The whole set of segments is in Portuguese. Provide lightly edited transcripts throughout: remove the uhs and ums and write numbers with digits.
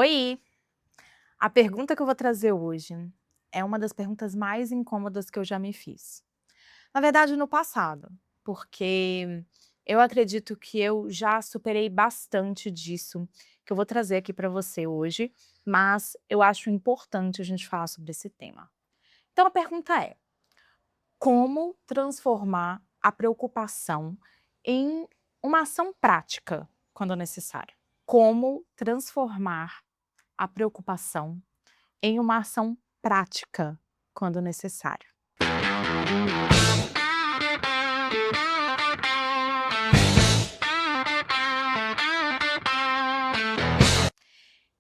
Oi! A pergunta que eu vou trazer hoje é uma das perguntas mais incômodas que eu já me fiz. Na verdade, no passado, porque eu acredito que eu já superei bastante disso, que eu vou trazer aqui para você hoje, mas eu acho importante a gente falar sobre esse tema. Então a pergunta é: como transformar a preocupação em uma ação prática quando necessário? Como transformar a preocupação em uma ação prática, quando necessário.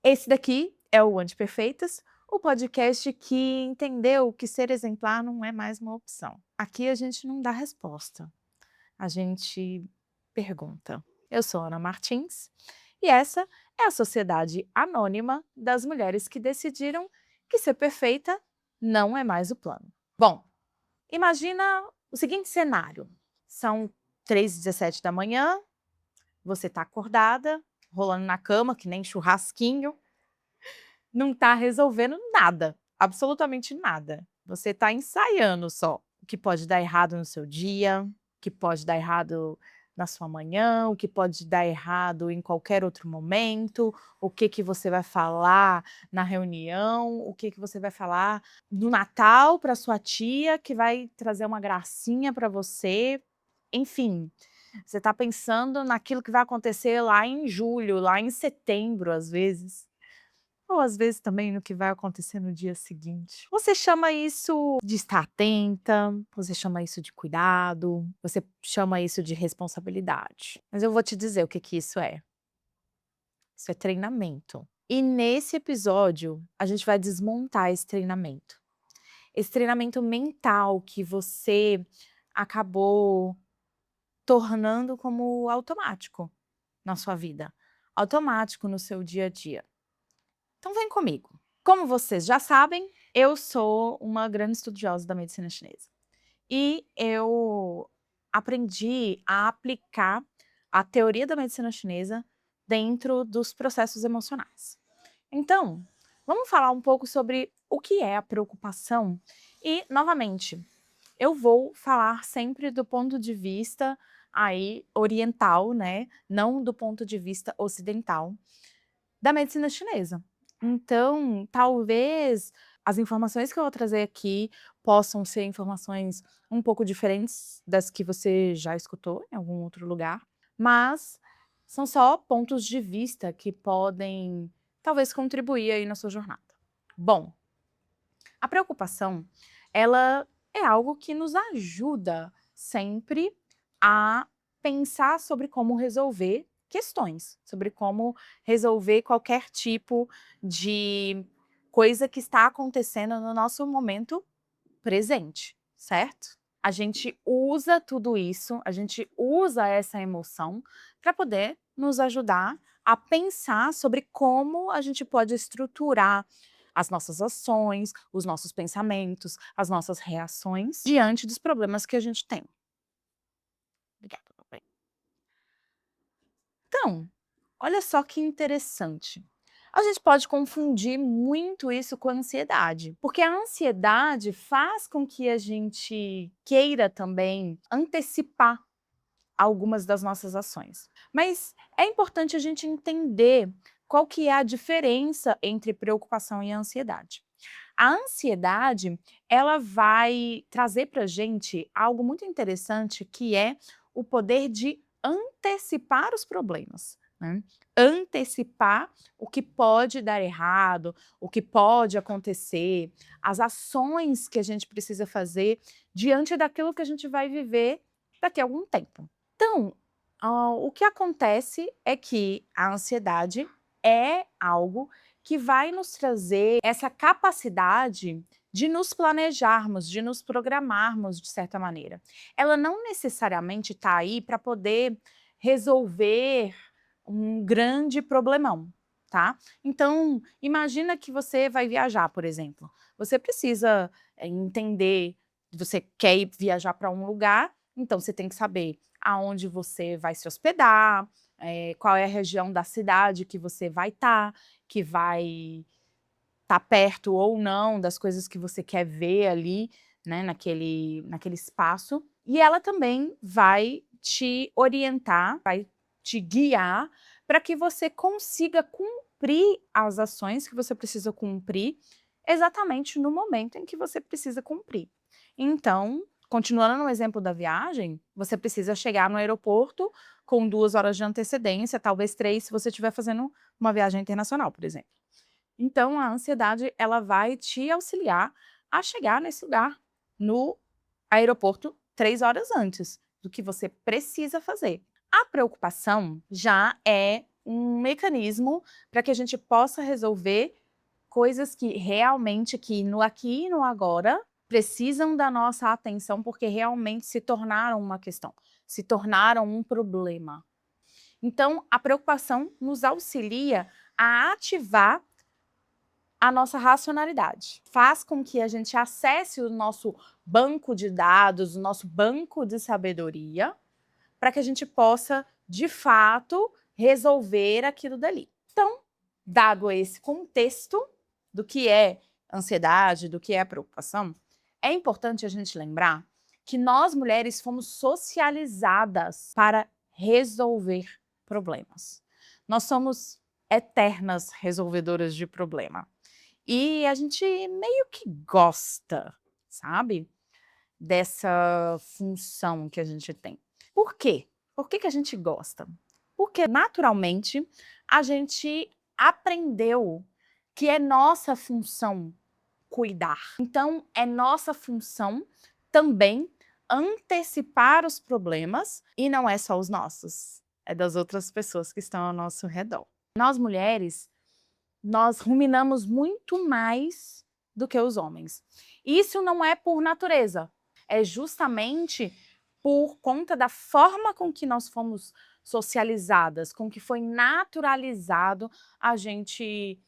Esse daqui é o Antiperfeitas, o podcast que entendeu que ser exemplar não é mais uma opção. Aqui a gente não dá resposta, a gente pergunta. Eu sou Ana Martins e essa é a Sociedade Anônima das Mulheres que decidiram que ser perfeita não é mais o plano. Bom, imagina o seguinte cenário: são 3h17 da manhã, você está acordada, rolando na cama que nem churrasquinho, não está resolvendo nada, absolutamente nada. Você está ensaiando só o que pode dar errado no seu dia, o que pode dar errado na sua manhã, o que pode dar errado em qualquer outro momento, o que que você vai falar na reunião, o que que você vai falar no Natal para sua tia, que vai trazer uma gracinha para você. Enfim, você está pensando naquilo que vai acontecer lá em julho, lá em setembro, às vezes. Ou às vezes também no que vai acontecer no dia seguinte. Você chama isso de estar atenta, você chama isso de cuidado, você chama isso de responsabilidade. Mas eu vou te dizer o que que isso é. Isso é treinamento. E nesse episódio, a gente vai desmontar esse treinamento. Esse treinamento mental que você acabou tornando como automático na sua vida, automático no seu dia a dia. Então vem comigo. Como vocês já sabem, eu sou uma grande estudiosa da medicina chinesa. E eu aprendi a aplicar a teoria da medicina chinesa dentro dos processos emocionais. Então, vamos falar um pouco sobre o que é a preocupação e, novamente, eu vou falar sempre do ponto de vista aí oriental, né, não do ponto de vista ocidental da medicina chinesa. Então, talvez as informações que eu vou trazer aqui possam ser informações um pouco diferentes das que você já escutou em algum outro lugar, mas são só pontos de vista que podem talvez contribuir aí na sua jornada. Bom, a preocupação, ela é algo que nos ajuda sempre a pensar sobre como resolver questões, sobre como resolver qualquer tipo de coisa que está acontecendo no nosso momento presente, certo? A gente usa tudo isso, a gente usa essa emoção para poder nos ajudar a pensar sobre como a gente pode estruturar as nossas ações, os nossos pensamentos, as nossas reações diante dos problemas que a gente tem. Obrigada, papai. Então, olha só que interessante. A gente pode confundir muito isso com a ansiedade, porque a ansiedade faz com que a gente queira também antecipar algumas das nossas ações. Mas é importante a gente entender qual que é a diferença entre preocupação e ansiedade. A ansiedade, ela vai trazer para a gente algo muito interessante, que é o poder de antecipar os problemas, né? Antecipar o que pode dar errado, o que pode acontecer, as ações que a gente precisa fazer diante daquilo que a gente vai viver daqui a algum tempo. Então, o que acontece é que a ansiedade é algo que vai nos trazer essa capacidade de nos planejarmos, de nos programarmos de certa maneira. Ela não necessariamente está aí para poder resolver um grande problemão, tá? Então, imagina que você vai viajar, por exemplo. Você precisa entender, você quer ir viajar para um lugar, então você tem que saber aonde você vai se hospedar, qual é a região da cidade que você vai estar, que vai estar perto ou não das coisas que você quer ver ali, né, naquele espaço. E ela também vai te orientar, vai te guiar para que você consiga cumprir as ações que você precisa cumprir exatamente no momento em que você precisa cumprir. Então, continuando no exemplo da viagem, você precisa chegar no aeroporto com 2 horas de antecedência, talvez 3, se você estiver fazendo uma viagem internacional, por exemplo. Então, a ansiedade, ela vai te auxiliar a chegar nesse lugar, no aeroporto, 3 horas antes do que você precisa fazer. A preocupação já é um mecanismo para que a gente possa resolver coisas que realmente aqui no aqui e no agora precisam da nossa atenção, porque realmente se tornaram uma questão, se tornaram um problema. Então, a preocupação nos auxilia a ativar a nossa racionalidade. Faz com que a gente acesse o nosso banco de dados, o nosso banco de sabedoria, para que a gente possa, de fato, resolver aquilo dali. Então, dado esse contexto do que é ansiedade, do que é a preocupação, é importante a gente lembrar que nós mulheres fomos socializadas para resolver problemas. Nós somos eternas resolvedoras de problema. E a gente meio que gosta, sabe, dessa função que a gente tem. Por quê? Por que que a gente gosta? Porque naturalmente a gente aprendeu que é nossa função cuidar. Então é nossa função também antecipar os problemas e não é só os nossos, é das outras pessoas que estão ao nosso redor. Nós mulheres, nós ruminamos muito mais do que os homens. Isso não é por natureza, é justamente por conta da forma com que nós fomos socializadas, com que foi naturalizado a gente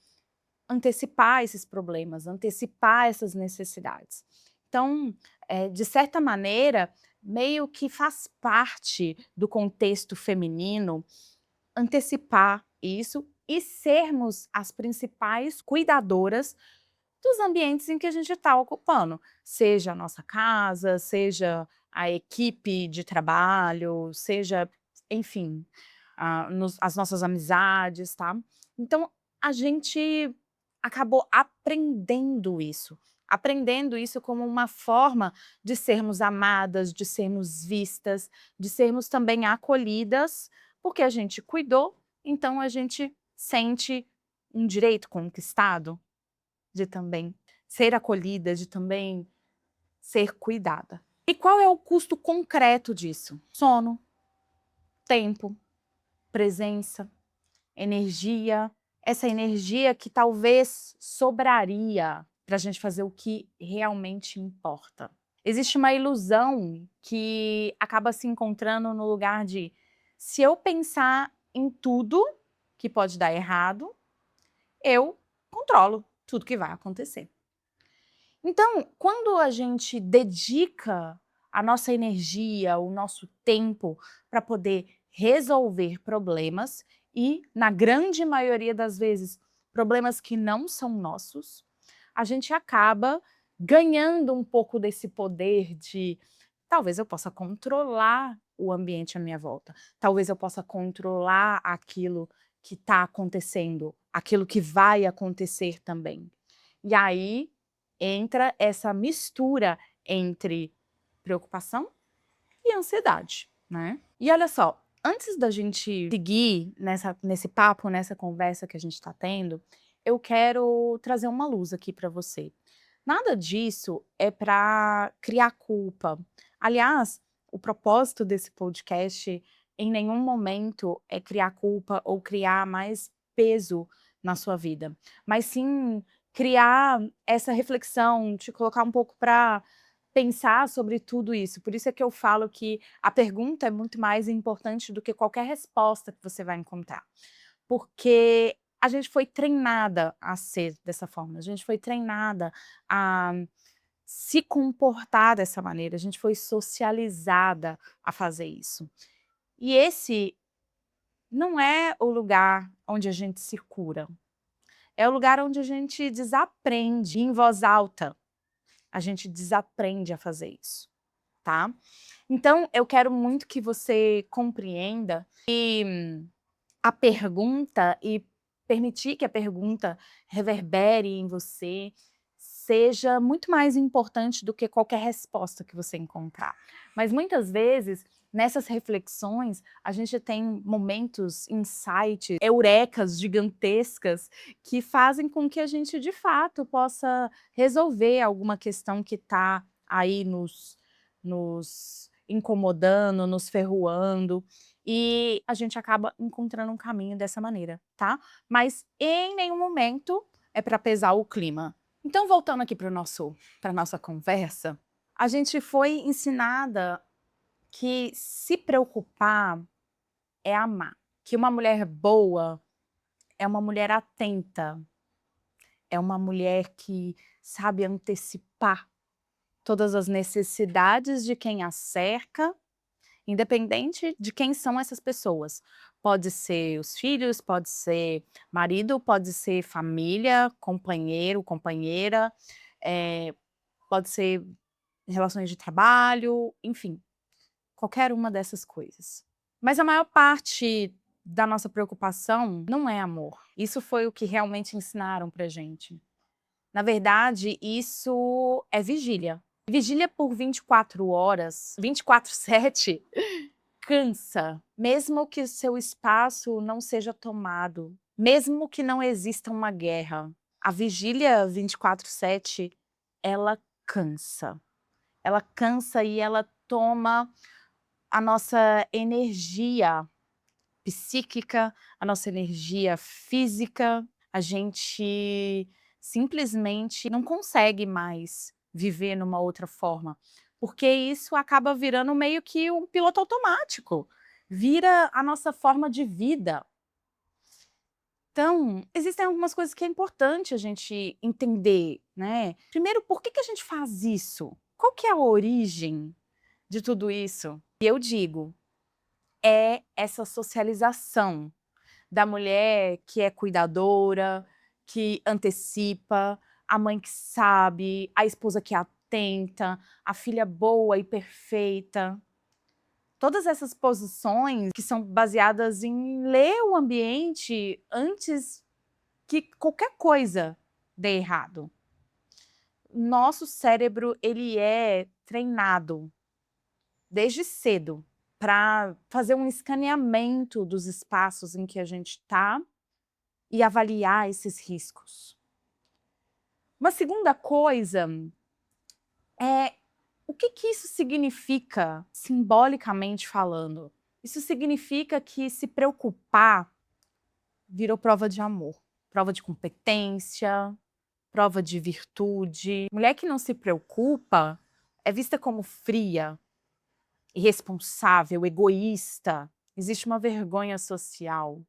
antecipar esses problemas, antecipar essas necessidades. Então, de certa maneira, meio que faz parte do contexto feminino antecipar isso e sermos as principais cuidadoras dos ambientes em que a gente está ocupando, seja a nossa casa, seja a equipe de trabalho, seja, enfim, as nossas amizades, tá? Então, a gente acabou aprendendo isso como uma forma de sermos amadas, de sermos vistas, de sermos também acolhidas, porque a gente cuidou, então a gente sente um direito conquistado de também ser acolhida, de também ser cuidada. E qual é o custo concreto disso? Sono, tempo, presença, energia, essa energia que talvez sobraria para a gente fazer o que realmente importa. Existe uma ilusão que acaba se encontrando no lugar de se eu pensar em tudo que pode dar errado, eu controlo tudo que vai acontecer. Então, quando a gente dedica a nossa energia, o nosso tempo para poder resolver problemas e, na grande maioria das vezes, problemas que não são nossos, a gente acaba ganhando um pouco desse poder de talvez eu possa controlar o ambiente à minha volta, talvez eu possa controlar aquilo que está acontecendo, aquilo que vai acontecer também. E aí entra essa mistura entre preocupação e ansiedade, né. E olha só, antes da gente seguir nesse papo, nessa conversa que a gente está tendo, eu quero trazer uma luz aqui para você. Nada disso é para criar culpa. Aliás, o propósito desse podcast em nenhum momento é criar culpa ou criar mais peso na sua vida, mas sim criar essa reflexão, te colocar um pouco para pensar sobre tudo isso. Por isso é que eu falo que a pergunta é muito mais importante do que qualquer resposta que você vai encontrar. Porque a gente foi treinada a ser dessa forma, a gente foi treinada a se comportar dessa maneira, a gente foi socializada a fazer isso. E esse não é o lugar onde a gente se cura, é o lugar onde a gente desaprende em voz alta, a gente desaprende a fazer isso, tá? Então eu quero muito que você compreenda que a pergunta e permitir que a pergunta reverbere em você seja muito mais importante do que qualquer resposta que você encontrar. Mas muitas vezes, nessas reflexões, a gente tem momentos, insights, eurecas gigantescas que fazem com que a gente, de fato, possa resolver alguma questão que está aí nos incomodando, nos ferroando, e a gente acaba encontrando um caminho dessa maneira, tá? Mas em nenhum momento é para pesar o clima. Então, voltando aqui para nossa conversa, a gente foi ensinada que se preocupar é amar, que uma mulher boa é uma mulher atenta, é uma mulher que sabe antecipar todas as necessidades de quem a cerca, independente de quem são essas pessoas. Pode ser os filhos, pode ser marido, pode ser família, companheiro, companheira, pode ser relações de trabalho, enfim, qualquer uma dessas coisas. Mas a maior parte da nossa preocupação não é amor. Isso foi o que realmente ensinaram pra gente. Na verdade, isso é vigília. Vigília por 24 horas, 24/7, cansa, mesmo que o seu espaço não seja tomado, mesmo que não exista uma guerra. A vigília 24/7, ela cansa. Ela cansa e ela toma a nossa energia psíquica, a nossa energia física. A gente simplesmente não consegue mais viver numa outra forma, porque isso acaba virando meio que um piloto automático, vira a nossa forma de vida. Então, existem algumas coisas que é importante a gente entender, né. Primeiro, por que que a gente faz isso? Qual que é a origem de tudo isso? E eu digo, é essa socialização da mulher que é cuidadora, que antecipa, a mãe que sabe, a esposa que é atenta, a filha boa e perfeita. Todas essas posições que são baseadas em ler o ambiente antes que qualquer coisa dê errado. Nosso cérebro, ele é treinado desde cedo para fazer um escaneamento dos espaços em que a gente está e avaliar esses riscos. Uma segunda coisa é o que que isso significa, simbolicamente falando? Isso significa que se preocupar virou prova de amor, prova de competência, prova de virtude. Mulher que não se preocupa é vista como fria, irresponsável, egoísta. Existe uma vergonha social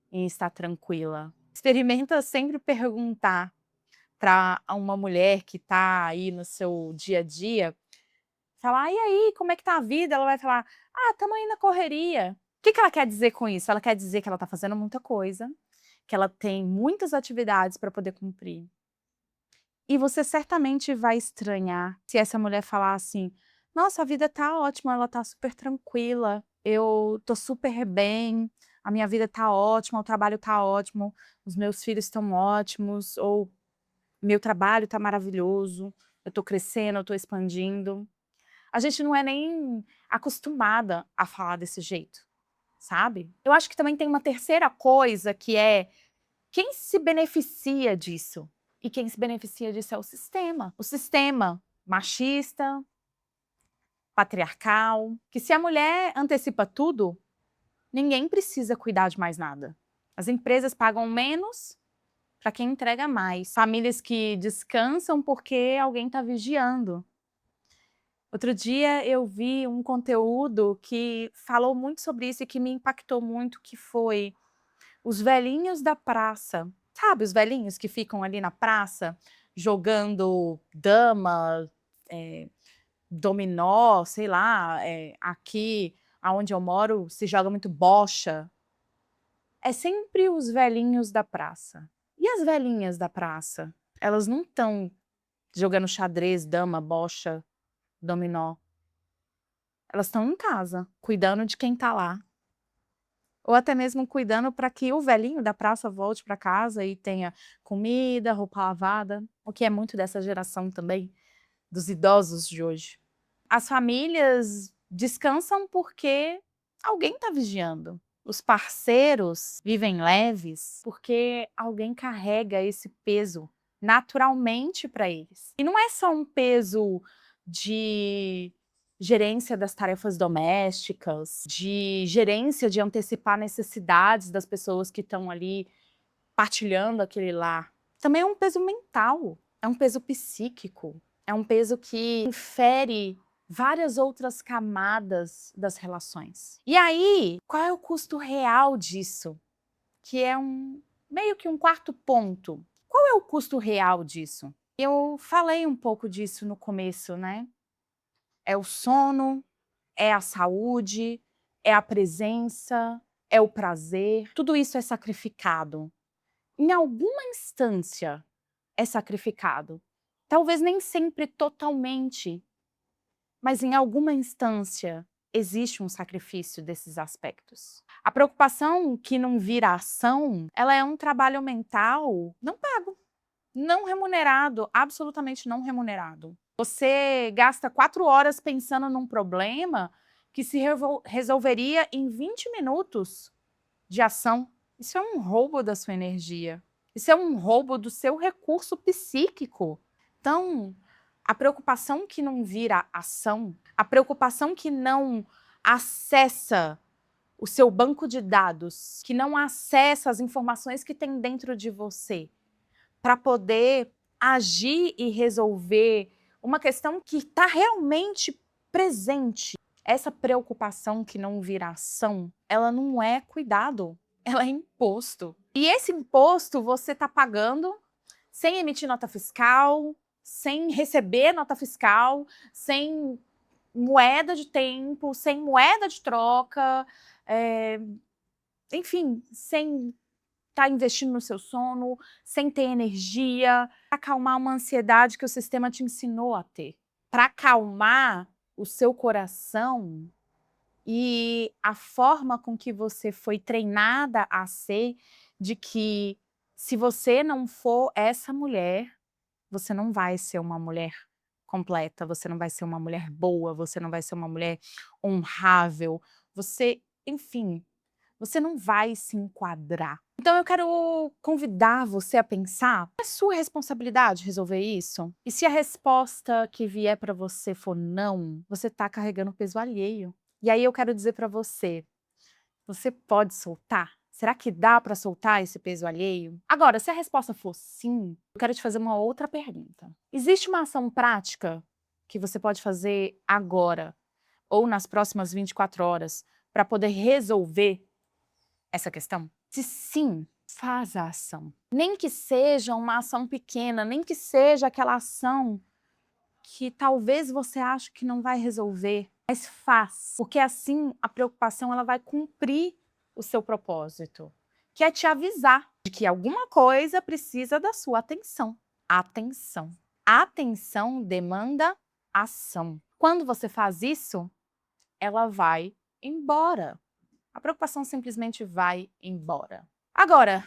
em estar tranquila. Experimenta sempre perguntar para uma mulher que está aí no seu dia a dia, falar: "E aí, como é que tá a vida?" Ela vai falar: "Ah, estamos aí na correria". O que que ela quer dizer com isso? Ela quer dizer que ela está fazendo muita coisa, que ela tem muitas atividades para poder cumprir. E você certamente vai estranhar se essa mulher falar assim: "Nossa, a vida tá ótima, ela tá super tranquila, eu tô super bem, a minha vida tá ótima, o trabalho tá ótimo, os meus filhos estão ótimos", ou "Meu trabalho tá maravilhoso, eu tô crescendo, eu tô expandindo". A gente não é nem acostumada a falar desse jeito, sabe. Eu acho que também tem uma terceira coisa que é quem se beneficia disso? E quem se beneficia disso é o sistema. O sistema machista, patriarcal, que se a mulher antecipa tudo, ninguém precisa cuidar de mais nada. As empresas pagam menos para quem entrega mais. Famílias que descansam porque alguém está vigiando. Outro dia eu vi um conteúdo que falou muito sobre isso e que me impactou muito, que foi os velhinhos da praça. Sabe os velhinhos que ficam ali na praça jogando dama, eh, dominó, sei lá, aqui aonde eu moro se joga muito bocha. é sempre os velhinhos da praça. E as velhinhas da praça? Elas não estão jogando xadrez, dama, bocha, dominó. Elas estão em casa, cuidando de quem está lá. Ou até mesmo cuidando para que o velhinho da praça volte para casa e tenha comida, roupa lavada, o que é muito dessa geração também, dos idosos de hoje. As famílias descansam porque alguém está vigiando. Os parceiros vivem leves porque alguém carrega esse peso naturalmente para eles. E não é só um peso de gerência das tarefas domésticas, de gerência de antecipar necessidades das pessoas que estão ali partilhando aquele lar. Também é um peso mental, é um peso psíquico, é um peso que infere várias outras camadas das relações. E aí, qual é o custo real disso? Que é meio que um quarto ponto. Qual é o custo real disso? Eu falei um pouco disso no começo, né? É o sono, é a saúde, é a presença, é o prazer. Tudo isso é sacrificado. Em alguma instância é sacrificado. Talvez nem sempre totalmente, mas em alguma instância existe um sacrifício desses aspectos. A preocupação que não vira ação, ela é um trabalho mental não pago, não remunerado, absolutamente não remunerado. Você gasta 4 horas pensando num problema que se resolveria em 20 minutos de ação. Isso é um roubo da sua energia. Isso é um roubo do seu recurso psíquico. Então, a preocupação que não vira ação, a preocupação que não acessa o seu banco de dados, que não acessa as informações que tem dentro de você, para poder agir e resolver uma questão que está realmente presente. Essa preocupação que não vira ação, ela não é cuidado, ela é imposto. E esse imposto você está pagando sem emitir nota fiscal, sem receber nota fiscal, sem moeda de tempo, sem moeda de troca, enfim, sem estar investindo no seu sono, sem ter energia, para acalmar uma ansiedade que o sistema te ensinou a ter. Para acalmar o seu coração e a forma com que você foi treinada a ser, de que se você não for essa mulher, você não vai ser uma mulher completa, você não vai ser uma mulher boa, você não vai ser uma mulher honrável, você, enfim, você não vai se enquadrar. Então eu quero convidar você a pensar, é sua responsabilidade resolver isso? E se a resposta que vier para você for não, você está carregando peso alheio. E aí eu quero dizer para você, você pode soltar? Será que dá para soltar esse peso alheio? Agora, se a resposta for sim, eu quero te fazer uma outra pergunta. Existe uma ação prática que você pode fazer agora ou nas próximas 24 horas para poder resolver essa questão? Se sim, faz a ação. Nem que seja uma ação pequena, nem que seja aquela ação que talvez você ache que não vai resolver, mas faz, porque assim a preocupação ela vai cumprir o seu propósito, que é te avisar de que alguma coisa precisa da sua atenção. Atenção. Atenção demanda ação. Quando você faz isso, ela vai embora. A preocupação simplesmente vai embora. Agora,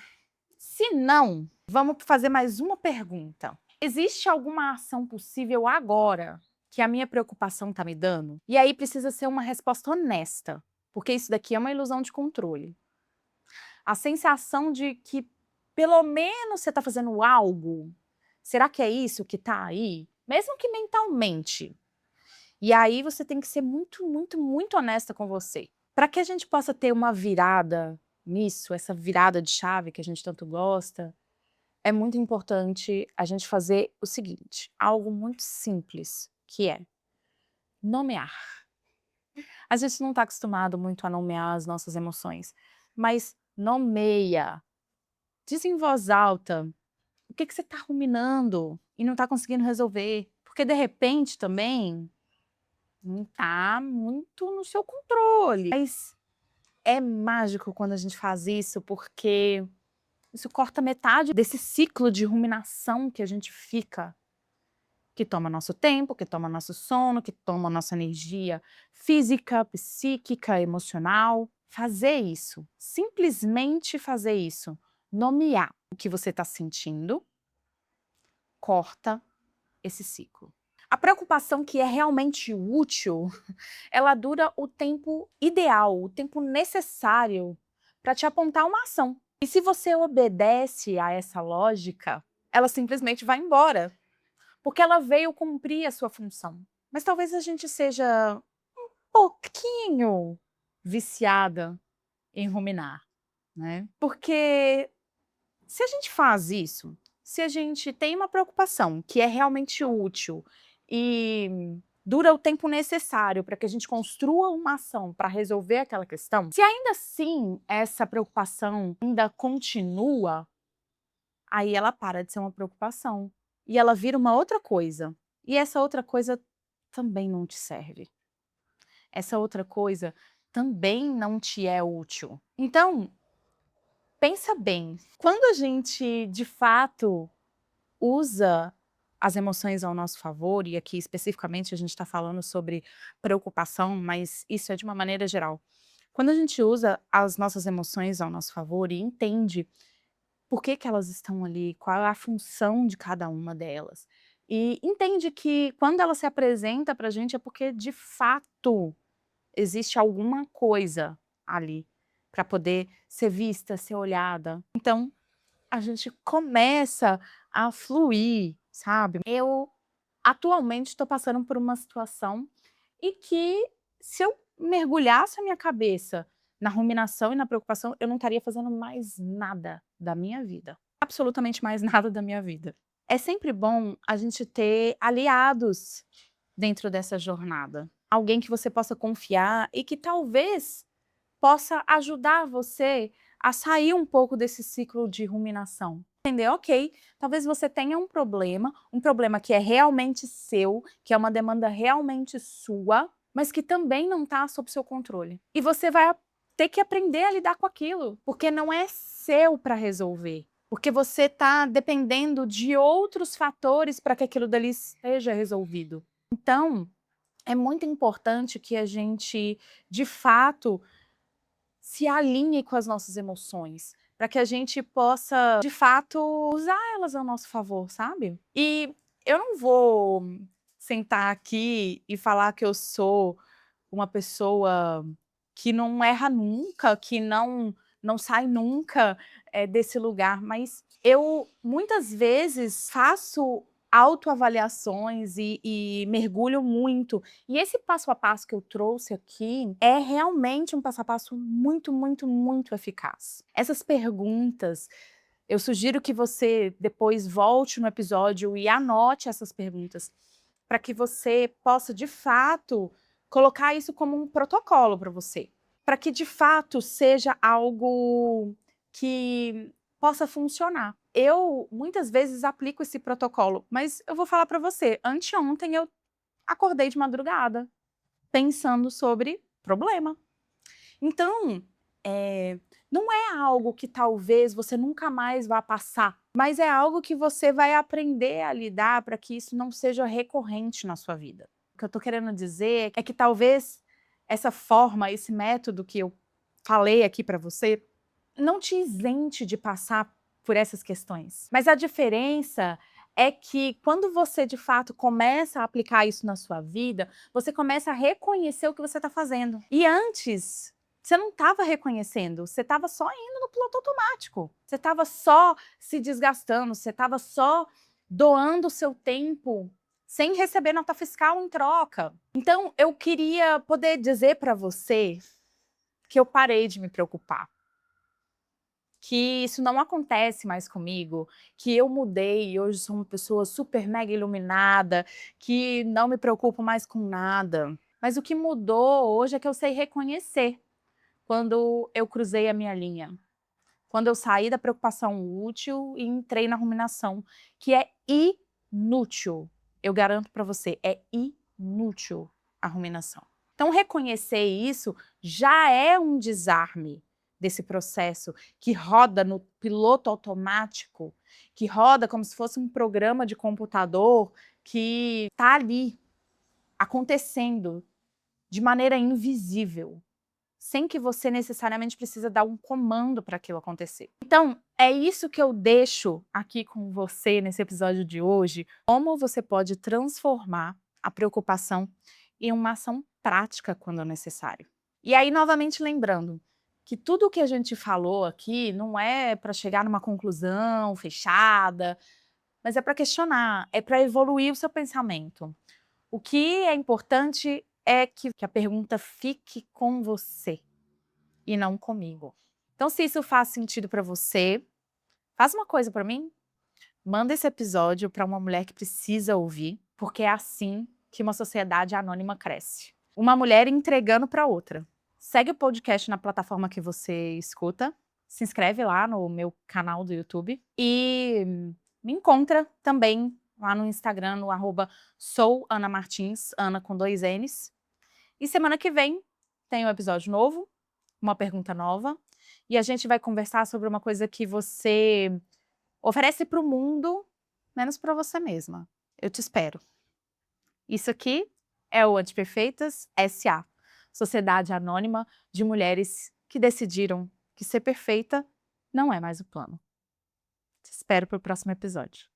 se não, vamos fazer mais uma pergunta. Existe alguma ação possível agora que a minha preocupação está me dando? E aí precisa ser uma resposta honesta, porque isso daqui é uma ilusão de controle. A sensação de que pelo menos você está fazendo algo, será que é isso que está aí? Mesmo que mentalmente. E aí você tem que ser muito, muito, muito honesta com você. Para que a gente possa ter uma virada nisso, essa virada de chave que a gente tanto gosta, é muito importante a gente fazer o seguinte, algo muito simples, que é nomear. A gente não está acostumado muito a nomear as nossas emoções, mas nomeia, diz em voz alta o que você está ruminando e não está conseguindo resolver, porque de repente também não está muito no seu controle, mas é mágico quando a gente faz isso, porque isso corta metade desse ciclo de ruminação que a gente fica, que toma nosso tempo, que toma nosso sono, que toma nossa energia física, psíquica, emocional. Fazer isso, simplesmente fazer isso, nomear o que você está sentindo, corta esse ciclo. A preocupação que é realmente útil, ela dura o tempo ideal, o tempo necessário para te apontar uma ação. E se você obedece a essa lógica, ela simplesmente vai embora, porque ela veio cumprir a sua função. Mas talvez a gente seja um pouquinho viciada em ruminar, né? Porque se a gente faz isso, se a gente tem uma preocupação que é realmente útil e dura o tempo necessário para que a gente construa uma ação para resolver aquela questão, se ainda assim essa preocupação ainda continua, aí ela para de ser uma preocupação e ela vira uma outra coisa. E essa outra coisa também não te serve. Essa outra coisa também não te é útil. Então, pensa bem, quando a gente de fato usa as emoções ao nosso favor, e aqui especificamente a gente está falando sobre preocupação, mas isso é de uma maneira geral. Quando a gente usa as nossas emoções ao nosso favor e entende por que que elas estão ali, qual é a função de cada uma delas, e entende que quando ela se apresenta para a gente é porque de fato existe alguma coisa ali para poder ser vista, ser olhada. Então, a gente começa a fluir, sabe. Eu atualmente estou passando por uma situação e que se eu mergulhasse a minha cabeça na ruminação e na preocupação, eu não estaria fazendo mais nada da minha vida, absolutamente mais nada da minha vida. É sempre bom a gente ter aliados dentro dessa jornada, alguém que você possa confiar e que talvez possa ajudar você a sair um pouco desse ciclo de ruminação. Entender, ok, talvez você tenha um problema que é realmente seu, que é uma demanda realmente sua, mas que também não está sob seu controle. E você vai ter que aprender a lidar com aquilo, porque não é seu para resolver. Porque você está dependendo de outros fatores para que aquilo dali seja resolvido. Então, é muito importante que a gente, de fato, se alinhe com as nossas emoções, para que a gente possa, de fato, usar elas ao nosso favor, sabe? E eu não vou sentar aqui e falar que eu sou uma pessoa que não erra nunca, que não sai nunca, desse lugar, mas eu muitas vezes faço autoavaliações e mergulho muito. E esse passo a passo que eu trouxe aqui é realmente um passo a passo muito, muito, muito eficaz. Essas perguntas, eu sugiro que você depois volte no episódio e anote essas perguntas, para que você possa, de fato, colocar isso como um protocolo para você, para que de fato seja algo que possa funcionar. Eu muitas vezes aplico esse protocolo, mas eu vou falar para você, anteontem eu acordei de madrugada pensando sobre problema. Então, não é algo que talvez você nunca mais vá passar, mas é algo que você vai aprender a lidar para que isso não seja recorrente na sua vida. O que eu estou querendo dizer é que talvez essa forma, esse método que eu falei aqui para você, não te isente de passar por essas questões. Mas a diferença é que quando você de fato começa a aplicar isso na sua vida, você começa a reconhecer o que você está fazendo. E antes, você não estava reconhecendo, você estava só indo no piloto automático. Você estava só se desgastando, você estava só doando o seu tempo sem receber nota fiscal em troca. Então, eu queria poder dizer para você que eu parei de me preocupar, que isso não acontece mais comigo, que eu mudei e hoje sou uma pessoa super mega iluminada, que não me preocupo mais com nada. Mas o que mudou hoje é que eu sei reconhecer quando eu cruzei a minha linha, quando eu saí da preocupação útil e entrei na ruminação, que é inútil. Eu garanto para você, é inútil a ruminação. Então, reconhecer isso já é um desarme desse processo que roda no piloto automático, que roda como se fosse um programa de computador que está ali acontecendo de maneira invisível, sem que você necessariamente precisa dar um comando para aquilo acontecer. Então, é isso que eu deixo aqui com você nesse episódio de hoje, como você pode transformar a preocupação em uma ação prática quando necessário. E aí, novamente lembrando, que tudo o que a gente falou aqui não é para chegar numa conclusão fechada, mas é para questionar, é para evoluir o seu pensamento. O que é importante é que a pergunta fique com você e não comigo. Então, se isso faz sentido para você, faz uma coisa para mim, manda esse episódio para uma mulher que precisa ouvir, porque é assim que uma sociedade anônima cresce. Uma mulher entregando para outra. Segue o podcast na plataforma que você escuta, se inscreve lá no meu canal do YouTube e me encontra também lá no Instagram, no @souanamartins, Ana com 2 N's. E semana que vem tem um episódio novo, uma pergunta nova, e a gente vai conversar sobre uma coisa que você oferece para o mundo, menos para você mesma. Eu te espero. Isso aqui é o Antiperfeitas S.A., Sociedade Anônima de Mulheres que decidiram que ser perfeita não é mais o plano. Te espero para o próximo episódio.